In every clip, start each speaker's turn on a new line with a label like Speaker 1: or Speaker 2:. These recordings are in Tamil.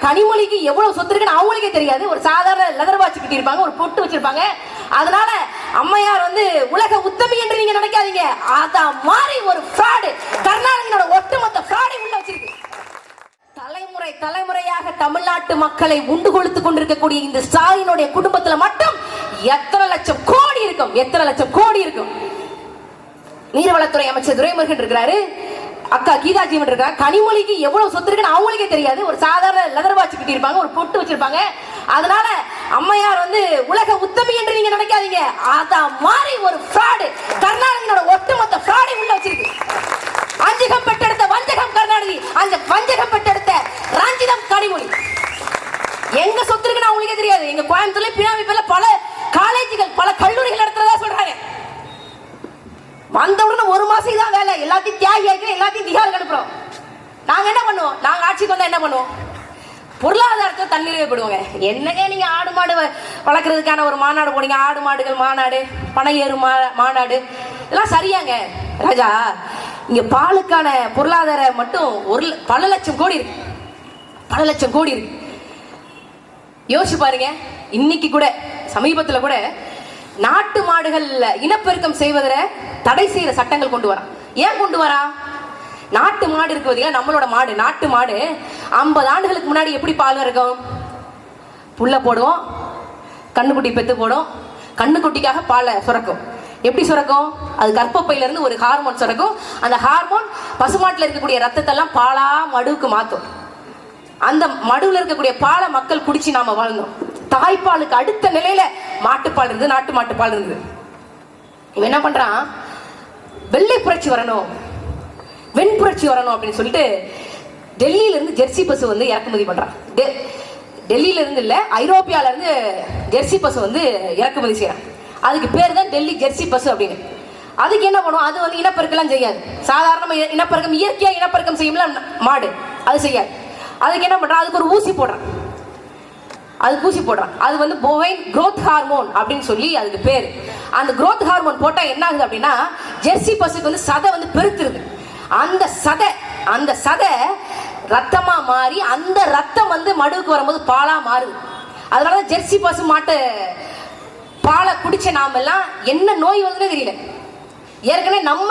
Speaker 1: கனிமொழிக்கு எவ்வளவு சொத்து இருக்குன்னு அவங்களுக்கே தெரியாது. ஒரு சாதாரண லெதர் வாட்ச் கட்டி இருப்பாங்க, ஒரு பொட்டு வச்சிருப்பாங்க. அதனால அம்மையார் வந்து உலக உத்தமி என்று நீங்க நினைக்காதீங்க. அத மாதிரி ஒரு ஃப்ராடு கர்நாடகனோட ஒட்டுமொத்த ஃப்ராடை உள்ள வச்சிருக்கு. தலைமுறை தலைமுறையாக தமிழ்நாட்டு மக்களை உண்டு கொளுத்துக் கொண்டிருக்கக்கூடிய இந்த ஸ்டாலினுடைய குடும்பத்துல மட்டும் எத்தனை லட்சம் கோடி இருக்கும், எத்தனை லட்சம் கோடி இருக்கும். நீர்வளத்துறை அமைச்சர் துரைமுருகன் இருக்கிறாரு, அக்கா கீதா ஜீவன் இருக்காங்க. கனிமொழிக்கு எவ்வளவு சொத்து இருக்குன்னு அவங்களுக்கே தெரியாது. ஒரு சாதாரண லெதர் வாட்ச் கட்டி இருப்பாங்க, ஒரு பொட்டு வச்சிருப்பாங்க. அதனால அம்மையார் வந்து உலக உத்தமி என்று நீங்க நினைக்காதீங்க. அத மாதிரி ஒரு ஃப்ராடு கர்நாடகனோட ஒட்டுமொத்த ஃப்ராடை உள்ள வச்சிருக்கு. அஞ்சகம் பெற்றெடுத்த வஞ்சகம் கருணாநிதி, அந்த வஞ்சகம் பெற்றெடுத்த ரஞ்சிதம் கனிமொழி. எங்க சொத்து இருக்குன்னு அவங்களுக்கே தெரியாது. எங்க கோயம்புத்தூர்ல பினாமி பேர்ல பல காலேஜுகள் பல கல்லூரிகள் நடத்துறதா சொல்றாங்க. வந்தவுடனே ஒரு மாசம் தான் வேலை, எல்லாத்தையும் தியாகி ஆகிக்கிறோம், எல்லாத்தையும் திகாருக்கு அனுப்புறோம். நாங்க என்ன பண்ணுவோம்? நாங்க ஆட்சிக்கு வந்தா என்ன பண்ணுவோம்? பொருளாதாரத்தை தண்ணீர் போடுவோங்க. என்னங்க நீங்க ஆடு மாடு வளர்க்கறதுக்கான ஒரு மாநாடு போனீங்க, ஆடு மாடுகள் மாநாடு, பனை ஏறு மாநாடு, இதெல்லாம் சரியாங்க ராஜா? இங்க பாலுக்கான பொருளாதார மட்டும் பல லட்சம் கோடி இருக்கு, பல லட்சம் கோடி இருக்கு. யோசிச்சு பாருங்க. இன்னைக்கு கூட சமீபத்துல கூட நாட்டு மாடுகள் இனப்பெருக்கம் செய்வதை தடை செய்யற சட்டங்கள் கொண்டு வரா. ஏன் கொண்டு வரா? நாட்டு மாடு இருக்கு, நம்மளோட மாடு, நாட்டு மாடு 50 ஆண்டுகளுக்கு முன்னாடி எப்படி பால் இருக்கும்? புல்ல போடுவோம், கண்ணுக்குட்டி பெத்து போடும், கண்ணுக்குட்டிக்காக பாலை சுரக்கும். எப்படி சுரக்கும்? அது கர்ப்பப்பையில இருந்து ஒரு ஹார்மோன் சுரக்கும். அந்த ஹார்மோன் பசுமாட்டில் இருக்கக்கூடிய ரத்தத்தை எல்லாம் பாலா மடுவுக்கு மாற்றும். அந்த மடுவில் இருக்கக்கூடிய பாலை மக்கள் குடிச்சு நாம வாழ்ந்தோம். தாய்ப்பாலுக்கு அடுத்த நிலையில மாட்டுப்பால் இருந்தது, நாட்டு மாட்டுப்பால் இருந்தது. இவன் என்ன பண்றான்? வெள்ளை புரட்சி வரணும், வெண்புரட்சி வரணும் அப்படின்னு சொல்லிட்டு டெல்லியில இருந்து ஜெர்சி பசு வந்து இறக்குமதி பண்றான். டெல்லியில இருந்து இல்ல, ஐரோப்பியால இருந்து ஜெர்சி பசு வந்து இறக்குமதி செய்யறான். அதுக்கு பேர் தான் டெல்லி ஜெர்சி பசு அப்படின்னு. அதுக்கு என்ன பண்ணும்? அது வந்து இனப்பெருக்கெல்லாம் செய்யாது. சாதாரண இனப்பெருக்கம், இயற்கையா இனப்பெருக்கம் செய்யும்ல மாடு, அது செய்யாது. அதுக்கு என்ன பண்றான்? அதுக்கு ஒரு ஊசி போடுறான், அதுக்கு ஊசி போடுறான். அது வந்து போவைன் growth ஹார்மோன் அப்படின்னு சொல்லி அதுக்கு பேர். அந்த growth ஹார்மோன் போட்டா என்ன ஆகுது அப்படின்னா, ஜெர்சி பசுக்கு வந்து சதை வந்து பெருத்துருது. அந்த சதை ரத்தமா மாறி அந்த ரத்தம் வந்து மடுவுக்கு வரும்போது பாலா மாறுது. அதனாலதான் ஜெர்சி பசு மாட்டு பாலை குடிச்ச நாம எல்லாம் என்ன நோய் வருதுன்னு தெரியல. ஏற்கனவே நம்ம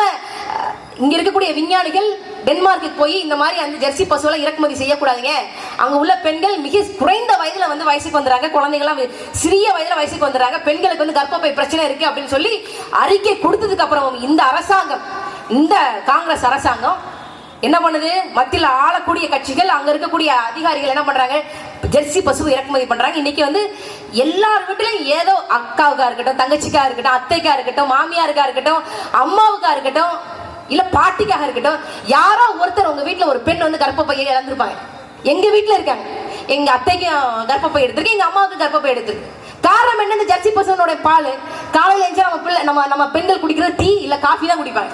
Speaker 1: இங்க இருக்கக்கூடிய விஞ்ஞானிகள் டென்மார்க்கு போய் இந்த மாதிரி அந்த ஜெர்சி பசுவெல்லாம் இறக்குமதி செய்யக்கூடாதுங்க, அங்க உள்ள பெண்கள் மிக குறைந்த வயதுல வந்து வயசுக்கு வந்துடுறாங்க, குழந்தைகள்லாம் சிறிய வயதுல வயசுக்கு வந்துடுறாங்க, பெண்களுக்கு வந்து கர்ப்பப்பை பிரச்சனை இருக்கு அப்படின்னு சொல்லி அறிக்கை கொடுத்ததுக்கு அப்புறம் இந்த அரசாங்கம், இந்த காங்கிரஸ் அரசாங்கம் என்ன பண்ணுது? மத்தியில் ஆளக்கூடிய கட்சிகள், அங்க இருக்கக்கூடிய அதிகாரிகள் என்ன பண்றாங்க? ஜெர்சி பசு இறக்குமதி பண்றாங்க. இன்னைக்கு வந்து எல்லார் வீட்டிலும் ஏதோ அக்காவுக்கா இருக்கட்டும், தங்கச்சிக்கா இருக்கட்டும், அத்தைக்கா இருக்கட்டும், மாமியாருக்கா இருக்கட்டும், அம்மாவுக்கா இருக்கட்டும், இல்ல பாட்டிக்காக இருக்கட்டும், யாரோ ஒருத்தர் உங்க வீட்டுல ஒரு பெண் வந்து கர்ப்பப்பையை இழந்திருப்பாங்க. எங்க வீட்டுல இருக்காங்க, எங்க அத்தைக்கும் கர்ப்பப்பை எடுத்திருக்கு, எங்க அம்மாவுக்கு கர்ப்பப்பை எடுத்திருக்கு. காரணம் என்ன? இந்த ஜெர்சி பசுனுடைய பால். காலையில எழுந்து நம்ம பெண்கள் குடிக்கிறது டீ இல்ல காஃபி தான் குடிப்பாங்க.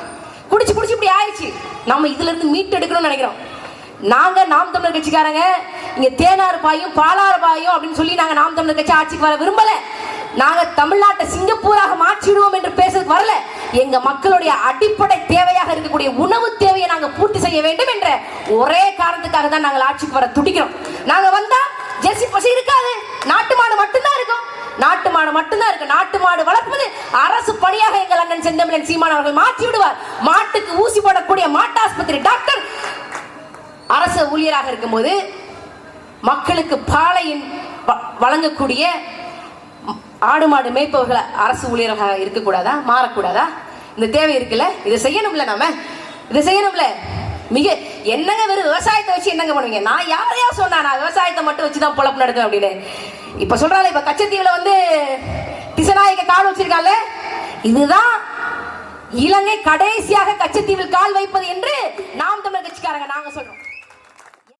Speaker 1: குடிச்சு இப்படி ஆயிடுச்சு. நம்ம இதுல இருந்து மீட் எடுக்கணும்னு நினைக்கிறோம். நாங்க நாம் தமிழர் கட்சிக்காரங்க இங்க தேனாறு பாயும் பாலாறு பாயும் அப்படின்னு சொல்லி நாங்க நாம் தமிழர் கட்சி ஆட்சிக்கு வர விரும்பல. நாங்க தமிழ்நாட்டை சிங்கப்பூராக மாற்றிடுவோம் என்று பேசுறதுக்கு வரல. எங்க மக்களுடைய அடிப்படை தேவையாக இருக்கக்கூடிய உணவு தேவையை நாங்க பூர்த்தி செய்ய வேண்டும் என்ற ஒரே காரணத்துக்காக தான் நாங்கள் ஆட்சிக்கு வர துடிக்கிறோம். நாங்க வந்தா ஜெர்சி பசு இருக்காது, நாட்டு மாடு மட்டும்தான் இருக்கும், நாட்டு மாடு மட்டும்தான் இருக்கு. நாட்டு மாடு வளர்ப்பது அரசு பணியாக எங்கள் அண்ணன் செந்தமிழன் சீமான் அவர்கள் மாற்றி விடுவார். மாட்டுக்கு ஊசி போடக்கூடிய மாட்டாஸ்பத்திரி டாக்டர் அரசு ஊழியராக இருக்கும்போது மக்களுக்கு பாலையின் வழங்கக்கூடிய ஆடு மாடு மேய்ப்பவர்கள் அரசு ஊழியராக இருக்கக்கூடாதா? மாறக்கூடாதா? இந்த தேவை இருக்குல்ல, இதை செய்யணும்ல, நாம இதை செய்யணும்ல. மிக என்னங்க வெறும் விவசாயத்தை வச்சு என்னங்க பண்ணுவீங்க? நான் யாரையா சொன்னா நான் விவசாயத்தை மட்டும் வச்சுதான் பொழப்பு நடக்கும் அப்படின்னு. இப்ப சொல்றாங்க, இப்ப கச்சத்தீவுல வந்து திசநாயக கால் வச்சிருக்காங்க. இதுதான் இலங்கை கடைசியாக கச்சத்தீவில் கால் வைப்பது என்று நாம் தமிழர் கட்சிக்காரங்க நாங்க சொல்றோம்.